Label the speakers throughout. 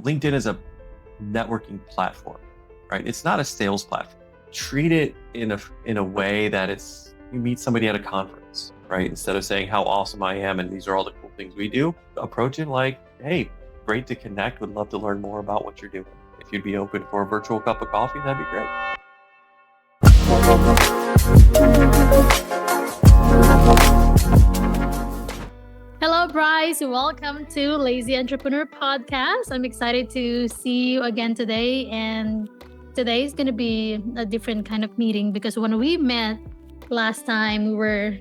Speaker 1: LinkedIn is a networking platform, right? It's not a sales platform. Treat it in a way that it's you meet somebody at a conference, right? Instead of saying how awesome I am and these are all the cool things we do, approach it like, hey, great to connect. Would love to learn more about what you're doing. If you'd be open for a virtual cup of coffee, that'd be great.
Speaker 2: Hello, Bryce. Welcome to Lazy Entrepreneur Podcast. I'm excited to see you again today. And today is going to be a different kind of meeting because when we met last time, we were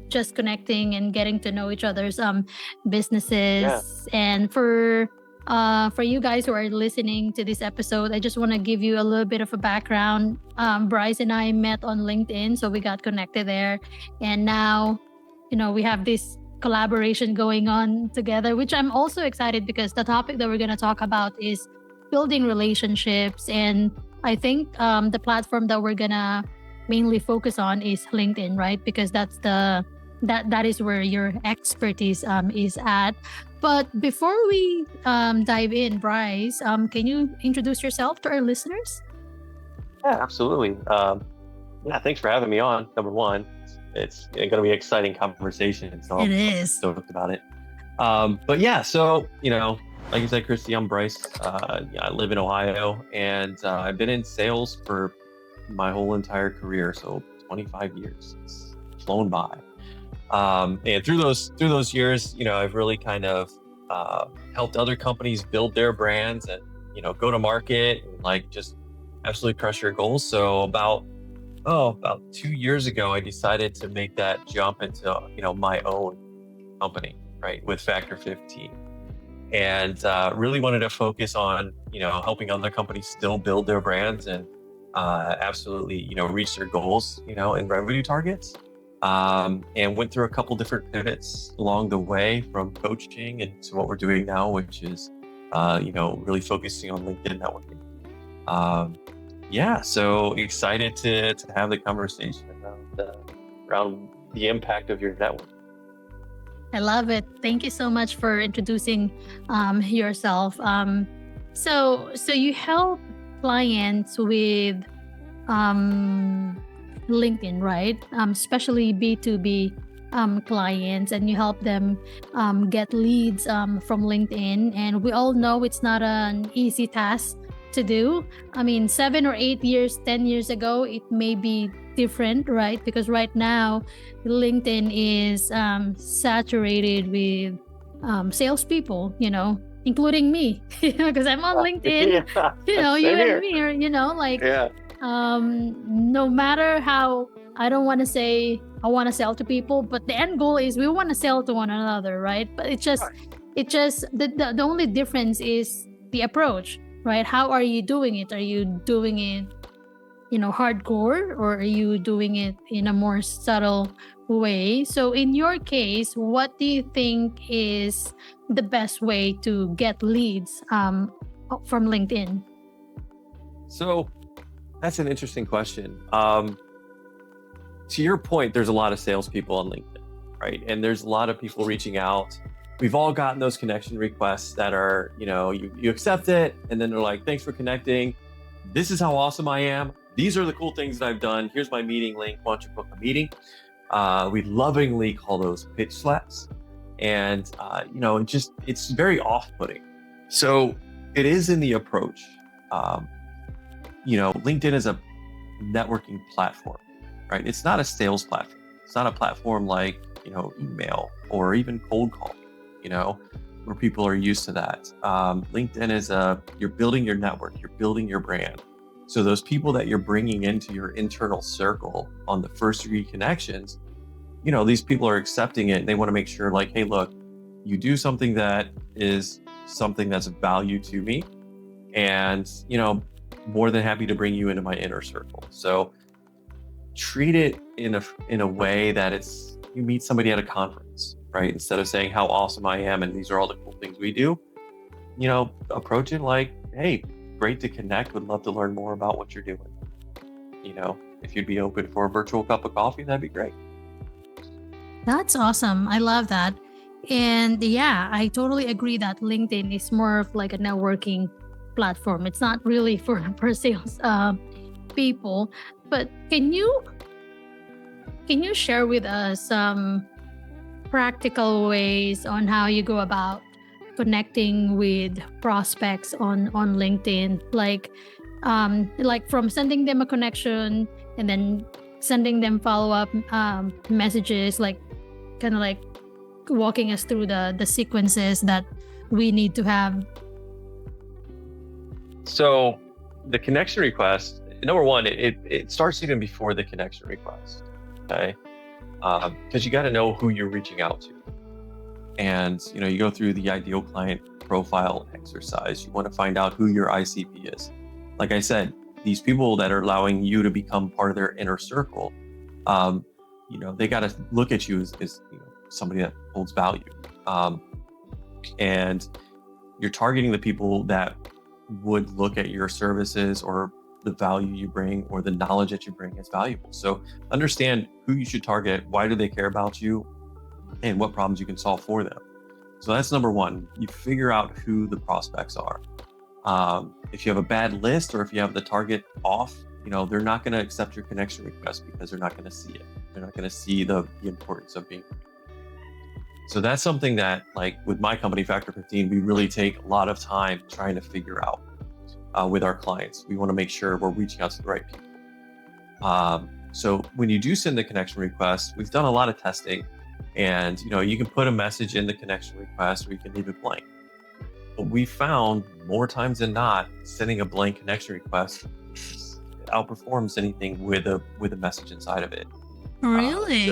Speaker 2: just connecting and getting to know each other's businesses.
Speaker 1: Yeah.
Speaker 2: And for you guys who are listening to this episode, I just want to give you a little bit of a background. Bryce and I met on LinkedIn, so we got connected there. And now, we have this collaboration going on together, which I'm also excited because the topic that we're going to talk about is building relationships. And I think the platform that we're going to mainly focus on is LinkedIn, right? Because that is where your expertise is at. But before we dive in, Bryce, can you introduce yourself to our listeners?
Speaker 1: Yeah, absolutely. Thanks for having me on. Number one, it's going to be an exciting conversation. So
Speaker 2: It is.
Speaker 1: Stoked about it. But yeah, so, like you said, Christy, I'm Bryce. I live in Ohio and I've been in sales for my whole entire career. So 25 years. It's flown by. And through those years, I've really kind of helped other companies build their brands and, go to market and like just absolutely crush your goals. So about 2 years ago, I decided to make that jump into, my own company, right, with Factor 15. And really wanted to focus on, helping other companies still build their brands and absolutely, reach their goals, and revenue targets. And went through a couple different pivots along the way from coaching and to what we're doing now, which is, really focusing on LinkedIn networking. So excited to have the conversation around the impact of your network.
Speaker 2: I love it. Thank you so much for introducing yourself. So you help clients with LinkedIn, right? Especially B2B clients, and you help them get leads from LinkedIn. And we all know it's not an easy task to do. I mean, 7 or 8 years, 10 years ago, it may be different, right? Because right now, LinkedIn is saturated with salespeople, including me, because I'm on LinkedIn. You and me are, no matter how, I don't want to say I want to sell to people, but the end goal is we want to sell to one another, right? But it's just the only difference is the approach, right? How are you doing it? Are you doing it, hardcore, or are you doing it in a more subtle way? So in your case, what do you think is the best way to get leads from LinkedIn?
Speaker 1: So that's an interesting question. To your point, there's a lot of salespeople on LinkedIn, right? And there's a lot of people reaching out. We've all gotten those connection requests that are, you accept it, and then they're like, thanks for connecting. This is how awesome I am. These are the cool things that I've done. Here's my meeting link. Why don't you book a meeting? We lovingly call those pitch slaps. And, it's very off-putting. So it is in the approach. LinkedIn is a networking platform, right? It's not a sales platform. It's not a platform like, email or even cold calling, where people are used to that. LinkedIn is you're building your network, you're building your brand. So those people that you're bringing into your internal circle on the first degree connections, these people are accepting it. They want to make sure like, hey, look, you do something that is something that's of value to me. And, more than happy to bring you into my inner circle. So treat it in a way that it's you meet somebody at a conference, right? Instead of saying how awesome I am and these are all the cool things we do, approach it like, hey, great to connect. Would love to learn more about what you're doing. If you'd be open for a virtual cup of coffee, that'd be great.
Speaker 2: That's awesome. I love that. And yeah, I totally agree that LinkedIn is more of like a networking platform. It's not really for for sales people. But can you share with us some practical ways on how you go about connecting with prospects on LinkedIn, like from sending them a connection and then sending them follow-up messages, like kind of like walking us through the sequences that we need to have.
Speaker 1: So the connection request, number one, it starts even before the connection request. Okay. Because you got to know who you're reaching out to. And you go through the ideal client profile exercise. You want to find out who your ICP is. Like I said, these people that are allowing you to become part of their inner circle, they got to look at you as somebody that holds value. And you're targeting the people that would look at your services or the value you bring or the knowledge that you bring as valuable. So understand who you should target, why do they care about you, and what problems you can solve for them. So that's number one. You figure out who the prospects are. If you have a bad list or if you have the target off, they're not going to accept your connection request because they're not going to see it. They're not going to see the importance of being. So that's something that, like with my company, Factor 15, we really take a lot of time trying to figure out with our clients. We want to make sure we're reaching out to the right people. So when you do send the connection request, we've done a lot of testing. And you can put a message in the connection request or you can leave it blank. But we found more times than not, sending a blank connection request outperforms anything with a message inside of it.
Speaker 2: Really?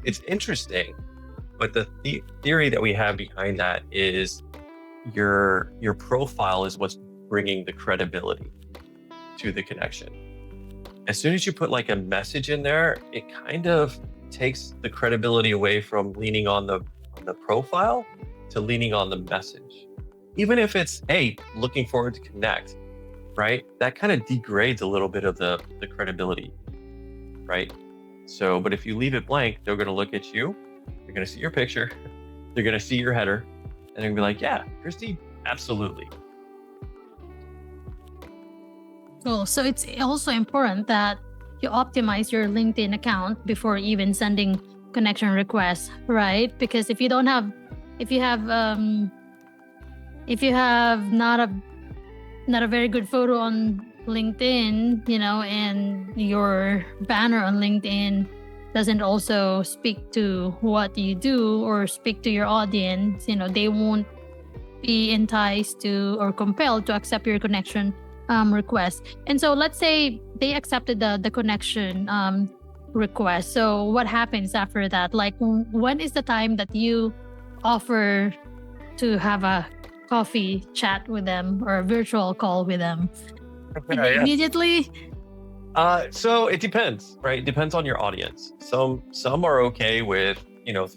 Speaker 1: It's interesting, but the theory that we have behind that is your profile is what's bringing the credibility to the connection. As soon as you put like a message in there, it kind of takes the credibility away from leaning on the profile to leaning on the message. Even if it's, hey, looking forward to connect, right? That kind of degrades a little bit of the credibility, right? So, but if you leave it blank, they're going to look at you, they're going to see your picture, they're going to see your header, and they're going to be like, yeah, Christy, absolutely.
Speaker 2: Cool. So it's also important that you optimize your LinkedIn account before even sending connection requests, right? Because if you have not a very good photo on LinkedIn, and your banner on LinkedIn doesn't also speak to what you do or speak to your audience, they won't be enticed to or compelled to accept your connection request. And so let's say they accepted the connection request. So what happens after that? Like, when is the time that you offer to have a coffee chat with them or a virtual call with them? Immediately?
Speaker 1: So it depends, right? It depends on your audience. Some are okay with,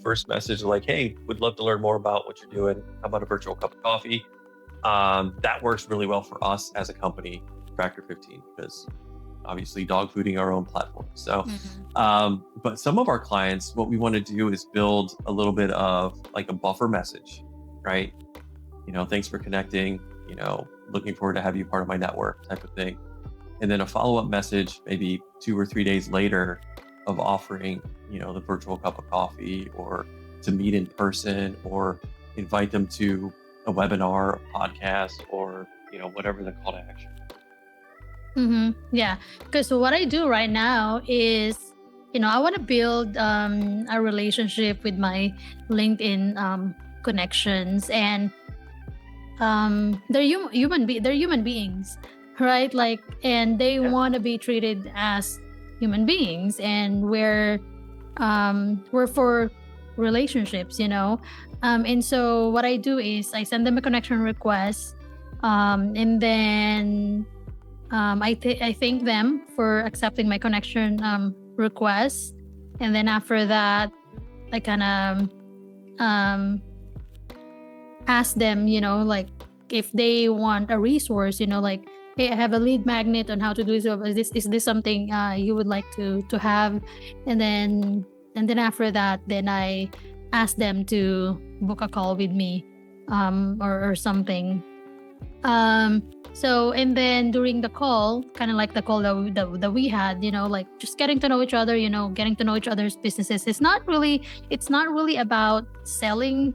Speaker 1: first message like, hey, would love to learn more about what you're doing. How about a virtual cup of coffee? That works really well for us as a company, Factor 15, because obviously dog fooding our own platform. So, but some of our clients, what we want to do is build a little bit of like a buffer message, right? Thanks for connecting, looking forward to have you part of my network type of thing. And then a follow-up message, maybe 2 or 3 days later, of offering, the virtual cup of coffee or to meet in person or invite them to a webinar, a podcast, or whatever the call to action.
Speaker 2: Yeah, because what I do right now is, I want to build a relationship with my LinkedIn connections, and they're human beings, right? Like, and they want to be treated as human beings, and we're for relationships, and so what I do is I send them a connection request, and then I thank them for accepting my connection request, and then after that I kind of ask them, like if they want a resource, like, hey, I have a lead magnet on how to do so. Is this something you would like to have? And then after that, then I ask them to book a call with me, or something. So, and then during the call, kind of like the call that we had, like just getting to know each other, getting to know each other's businesses. It's not really about selling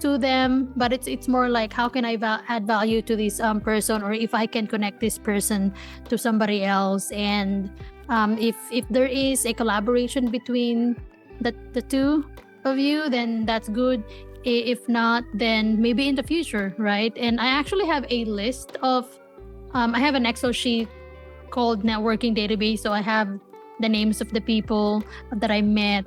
Speaker 2: to them, but it's more like how can I add value to this person, or if I can connect this person to somebody else. And if there is a collaboration between the two of you, then that's good. If not, then maybe in the future, right? And I actually have a list of I have an Excel sheet called networking database. So I have the names of the people that I met,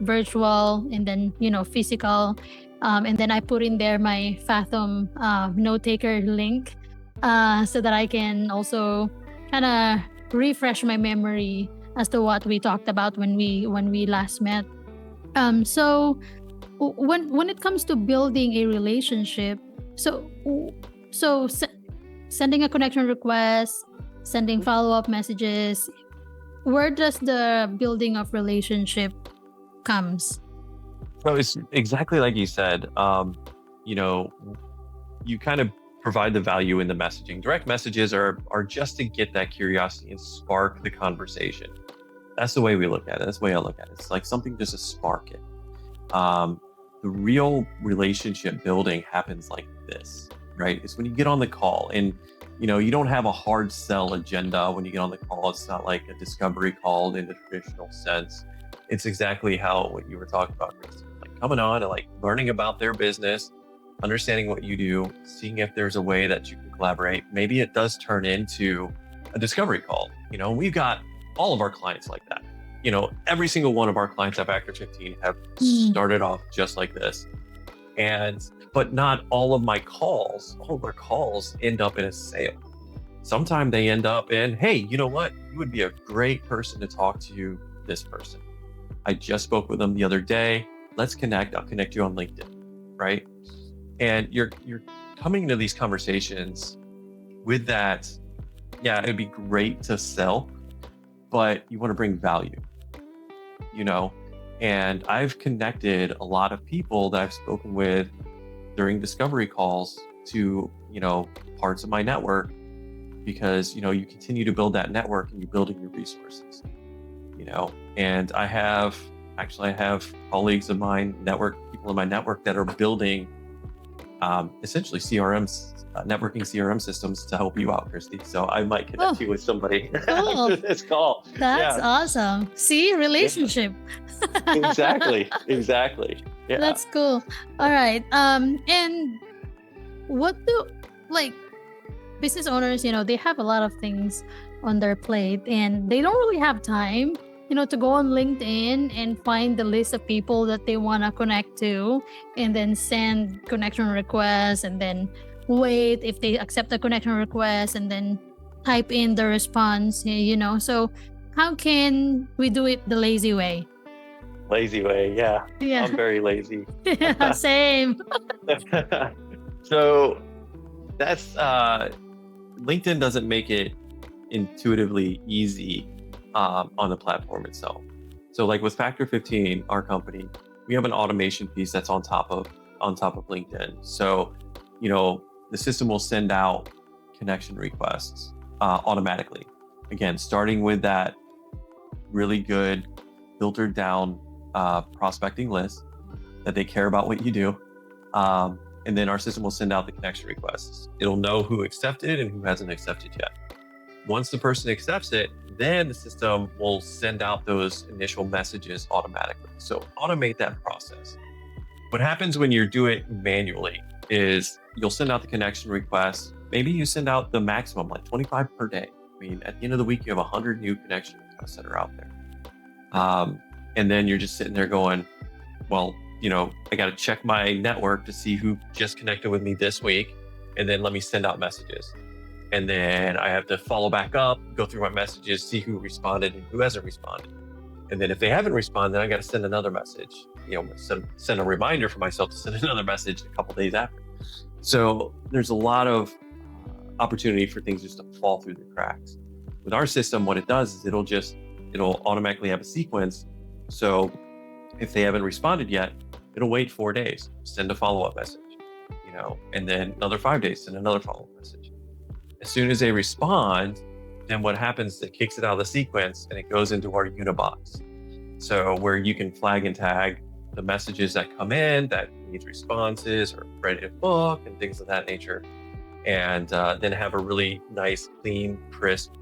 Speaker 2: virtual and then physical, and then I put in there my Fathom note taker link, so that I can also kind of refresh my memory as to what we talked about when we last met. So when it comes to building a relationship, so so sending a connection request, sending follow-up messages, where does the building of relationship comes?
Speaker 1: So it's exactly like you said. You know, you kind of provide the value in the messaging. Direct messages are just to get that curiosity and spark the conversation. That's the way we look at it. That's the way I look at it. It's like something just to spark it. The real relationship building happens like this, right? It's when you get on the call and you don't have a hard sell agenda when you get on the call. It's not like a discovery call in the traditional sense. It's exactly how what you were talking about, Chris. Like coming on and like learning about their business, understanding what you do, seeing if there's a way that you can collaborate. Maybe it does turn into a discovery call. We've got all of our clients like that. Every single one of our clients at Factor 15 have started off just like this. But not all of our calls end up in a sale. Sometimes they end up in, hey, you know what? You would be a great person to talk to this person. I just spoke with them the other day. Let's connect. I'll connect you on LinkedIn, right? And you're coming into these conversations with that. Yeah, it'd be great to sell, but you want to bring value, and I've connected a lot of people that I've spoken with during discovery calls to, parts of my network, because, you continue to build that network and you building your resources, and I have colleagues of mine, people in my network that are building essentially CRMs, networking CRM systems to help you out, Christy. So I might connect you with somebody after this call.
Speaker 2: That's awesome. See, relationship.
Speaker 1: Exactly. Yeah.
Speaker 2: That's cool. All right. And what do business owners, they have a lot of things on their plate and they don't really have time, to go on LinkedIn and find the list of people that they want to connect to and then send connection requests and then wait if they accept the connection request and then type in the response, So how can we do it the lazy way?
Speaker 1: Lazy way, yeah. I'm very lazy.
Speaker 2: Yeah, same.
Speaker 1: So that's LinkedIn doesn't make it intuitively easy on the platform itself. So like with Factor 15, our company, we have an automation piece that's on top of LinkedIn. So, the system will send out connection requests automatically. Again, starting with that really good filtered down prospecting list that they care about what you do. And then our system will send out the connection requests. It'll know who accepted and who hasn't accepted yet. Once the person accepts it, then the system will send out those initial messages automatically. So automate that process. What happens when you do it manually is you'll send out the connection request. Maybe you send out the maximum, like 25 per day. I mean, at the end of the week, you have 100 new connection requests that are out there. And then you're just sitting there going, well, I got to check my network to see who just connected with me this week. And then let me send out messages. And then I have to follow back up, go through my messages, see who responded and who hasn't responded. And then if they haven't responded, then I got to send another message, send a reminder for myself to send another message a couple days after. So there's a lot of opportunity for things just to fall through the cracks. With our system, what it does is it'll automatically have a sequence. So if they haven't responded yet, it'll wait 4 days, send a follow-up message, and then another 5 days, send another follow-up message. As soon as they respond, then what happens, it kicks it out of the sequence and it goes into our Unibox. So where you can flag and tag the messages that come in that needs responses or ready to book and things of that nature. And then have a really nice, clean, crisp,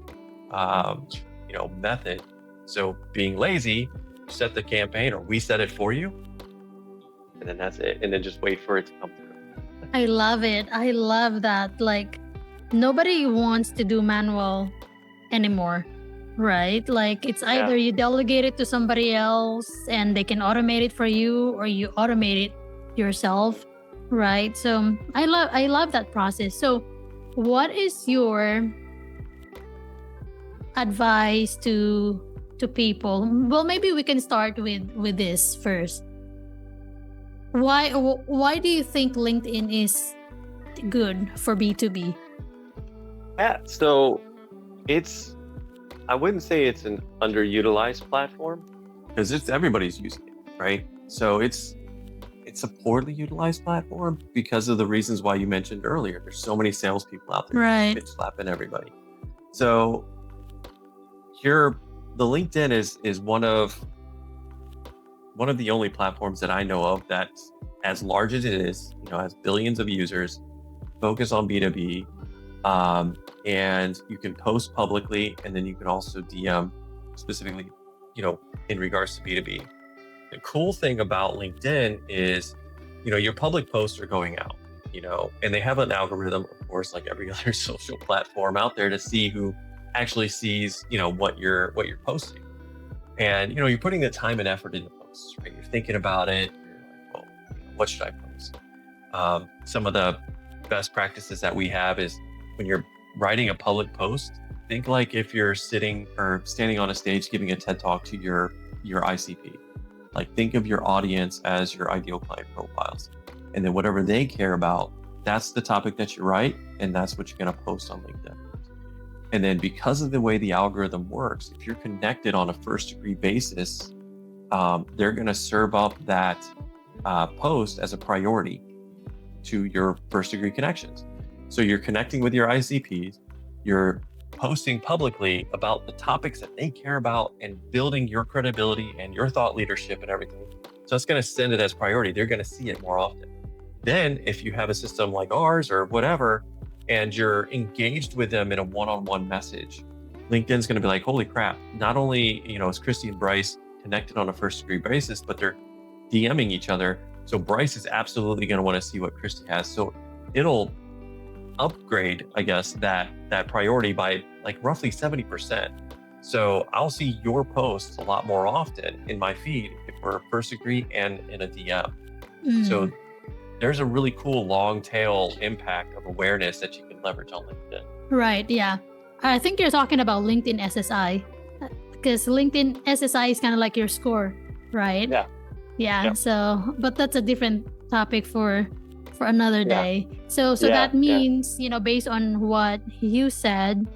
Speaker 1: method. So being lazy, set the campaign or we set it for you. And then that's it. And then just wait for it to come through.
Speaker 2: I love it. I love that. Like, nobody wants to do manual anymore, right? Like, it's either you delegate it to somebody else and they can automate it for you, or you automate it yourself, right? So I love that process. So what is your advice to people? Well, maybe we can start with this first. Why do you think LinkedIn is good for B2B?
Speaker 1: Yeah, so I wouldn't say it's an underutilized platform, because everybody's using it, right? So it's a poorly utilized platform because of the reasons why you mentioned earlier. There's so many salespeople out there,
Speaker 2: right,
Speaker 1: bitch slapping everybody. So here, the LinkedIn is one of the only platforms that I know of that's as large as it is, has billions of users, focus on B2B, and you can post publicly, and then you can also DM specifically, in regards to B2B. The cool thing about LinkedIn is, your public posts are going out, and they have an algorithm, of course, like every other social platform out there, to see who actually sees, what you're posting. And, you're putting the time and effort into posts, right? You're thinking about it. You're like, well, what should I post? Some of the best practices that we have is when you're writing a public post, think like if you're sitting or standing on a stage giving a TED talk to your ICP. Like, think of your audience as your ideal client profiles. And then whatever they care about, that's the topic that you write, and that's what you're going to post on LinkedIn. And then because of the way the algorithm works, if you're connected on a first degree basis, they're going to serve up that post as a priority to your first degree connections. So you're connecting with your ICPs, you're posting publicly about the topics that they care about and building your credibility and your thought leadership and everything. So it's going to send it as priority. They're going to see it more often. Then if you have a system like ours or whatever, and you're engaged with them in a one-on-one message, LinkedIn's going to be like, holy crap, not only, is Christy and Bryce connected on a first degree basis, but they're DMing each other. So Bryce is absolutely going to want to see what Christy has. So it'll upgrade, I guess, that priority by like roughly 70%. So I'll see your posts a lot more often in my feed if we're first degree and in a DM. So there's a really cool long tail impact of awareness that you can leverage on LinkedIn.
Speaker 2: Right, yeah. I think you're talking about LinkedIn SSI, because LinkedIn SSI is kind of like your score, right? Yeah. So, but that's a different topic for another day. So that means, based on what you said,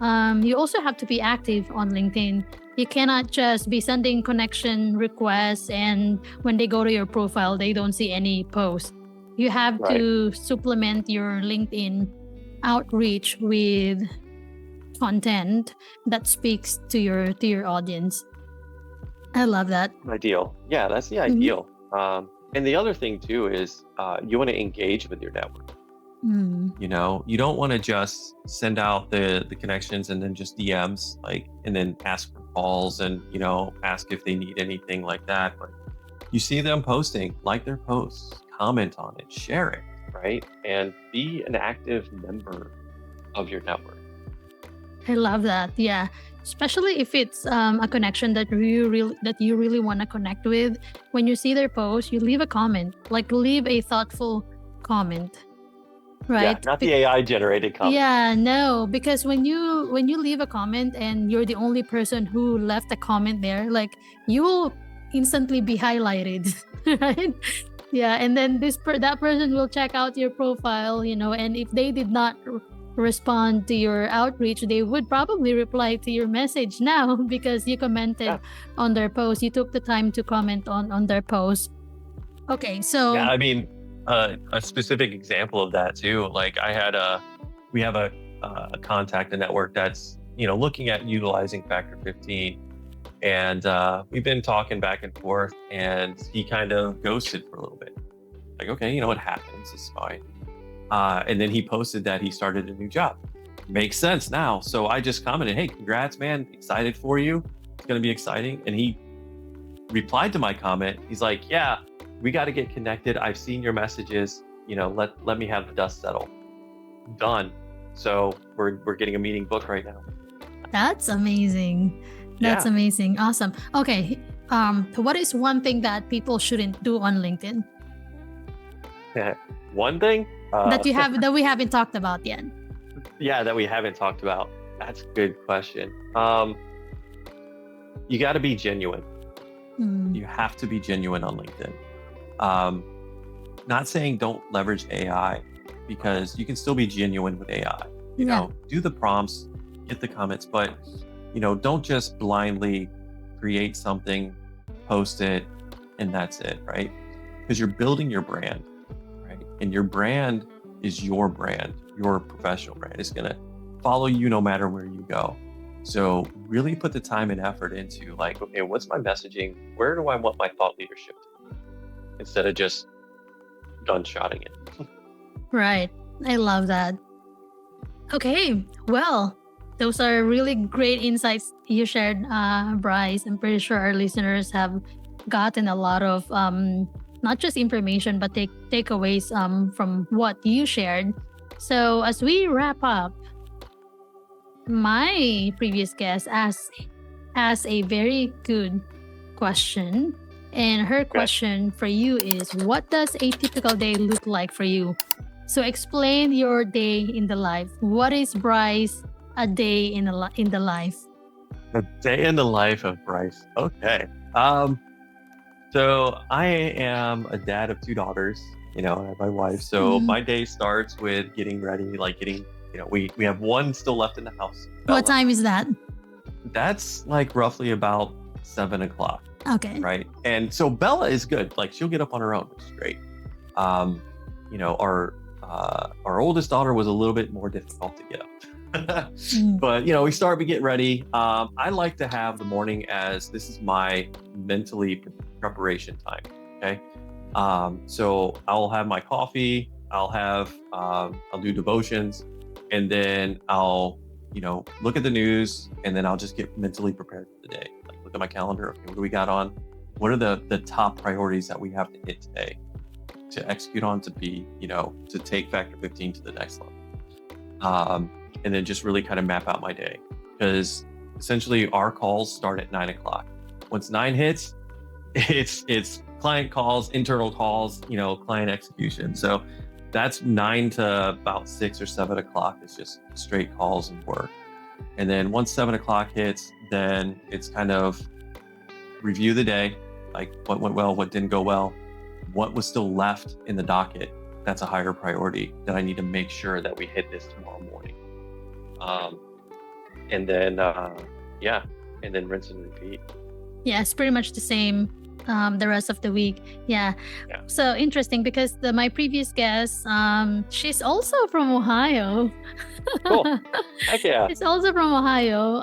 Speaker 2: you also have to be active on LinkedIn. You cannot just be sending connection requests, and when they go to your profile, they don't see any post. You have to supplement your LinkedIn outreach with content that speaks to your audience. I love that.
Speaker 1: Ideal. Yeah, that's the ideal. And the other thing too is you want to engage with your network. You don't want to just send out the connections and then just DMs, and then ask for calls and ask if they need anything like that. But you see them posting, like their posts, comment on it, share it, right? And be an active member of your network.
Speaker 2: I love that. Yeah, especially if it's a connection that you really want to connect with. When you see their post, you leave a comment, leave a thoughtful comment. Right.
Speaker 1: Yeah, not the AI generated comment.
Speaker 2: Yeah, no, because when you leave a comment and you're the only person who left a comment there, you will instantly be highlighted, right? Yeah, and then that person will check out your profile, and if they did not respond to your outreach, they would probably reply to your message now because you commented on their post. You took the time to comment on their post. Okay, so
Speaker 1: Yeah, I mean, a specific example of that too. Like we have a contact, a network that's looking at utilizing Factor 15, and we've been talking back and forth, and he kind of ghosted for a little bit. Like, okay, it happens, it's fine. And then he posted that he started a new job. Makes sense now. So I just commented, "Hey, congrats, man! Excited for you. It's gonna be exciting." And he replied to my comment. He's like, "Yeah, we got to get connected. I've seen your messages. Let me have the dust settle." Done. So we're getting a meeting booked right now.
Speaker 2: that's amazing. That's
Speaker 1: Yeah.
Speaker 2: amazing. Awesome. Okay. What is one thing that people shouldn't do on LinkedIn
Speaker 1: One thing
Speaker 2: that we haven't talked about yet?
Speaker 1: yeah, that we haven't talked about. That's a good question. You got to be genuine. You have to be genuine on LinkedIn. Not saying don't leverage AI, because you can still be genuine with AI. Do the prompts, get the comments, but don't just blindly create something, post it, and that's it, right? Because you're building your brand, right? And your brand is your brand, your professional brand. It's gonna follow you no matter where you go. So really put the time and effort into like, okay, what's my messaging? Where do I want my thought leadership to be? Instead of just gunshotting it.
Speaker 2: Right. I love that. Okay. Well, those are really great insights you shared, Bryce. I'm pretty sure our listeners have gotten a lot of not just information, but takeaways from what you shared. So as we wrap up, my previous guest asked a very good question. And her question for you is, what does a typical day look like for you? So explain your day in the life. What is Bryce a day in the life?
Speaker 1: A day in the life of Bryce. Okay. So I am a dad of two daughters. I have my wife. So my day starts with getting ready, like we have one still left in the house. Bella.
Speaker 2: What time is that?
Speaker 1: That's like roughly about 7 o'clock.
Speaker 2: Okay.
Speaker 1: Right. And so Bella is good. Like she'll get up on her own, which is great. Our oldest daughter was a little bit more difficult to get up. But we get ready. I like to have the morning as this is my mentally preparation time. Okay. So I'll have my coffee, I'll do devotions, and then I'll look at the news, and then I'll just get mentally prepared for the day. Like look at my calendar. Okay, what do we got on? What are the top priorities that we have to hit today to execute on, to be, to take Factor 15 to the next level? And then just really kind of map out my day, because essentially our calls start at 9 o'clock. Once 9 hits, it's client calls, internal calls, client execution. So that's 9 to about 6 or 7 o'clock. It's just straight calls and work. And then once 7 o'clock hits, then it's kind of review the day, like what went well, what didn't go well, what was still left in the docket. That's a higher priority that I need to make sure that we hit this tomorrow morning. And then rinse and repeat.
Speaker 2: Yeah, it's pretty much the same the rest of the week. Yeah. So interesting, because my previous guest, she's also from Ohio.
Speaker 1: Cool. Heck yeah.
Speaker 2: She's also from Ohio.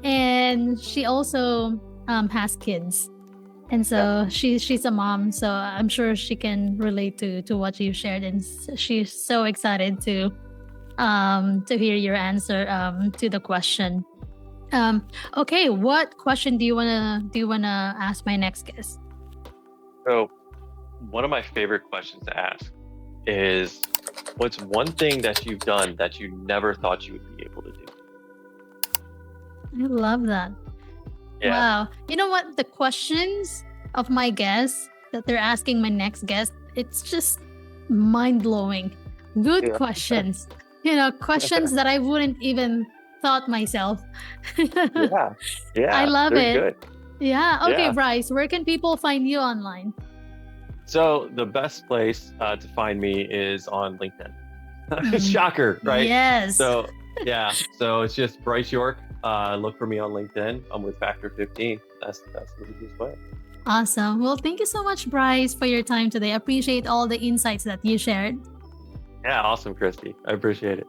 Speaker 2: And she also has kids. And so she's a mom, so I'm sure she can relate to what you shared, and she's so excited to hear your answer to the question. Okay, what question do you wanna ask my next guest?
Speaker 1: So, one of my favorite questions to ask is, what's one thing that you've done that you never thought you would be able to do?
Speaker 2: I love that.
Speaker 1: Yeah.
Speaker 2: Wow. You know what? The questions of my guests that they're asking my next guest, it's just mind-blowing. Good questions. Questions that I wouldn't even thought myself.
Speaker 1: Yeah.
Speaker 2: I love it.
Speaker 1: Good.
Speaker 2: Yeah. Okay,
Speaker 1: Yeah.
Speaker 2: Bryce, where can people find you online?
Speaker 1: So the best place to find me is on LinkedIn. Shocker, right?
Speaker 2: Yes.
Speaker 1: So it's just Bryce York. Look for me on LinkedIn. I'm with Factor 15. That's the easiest way.
Speaker 2: Awesome. Well, thank you so much, Bryce, for your time today. I appreciate all the insights that you shared.
Speaker 1: Yeah, awesome, Christy. I appreciate it.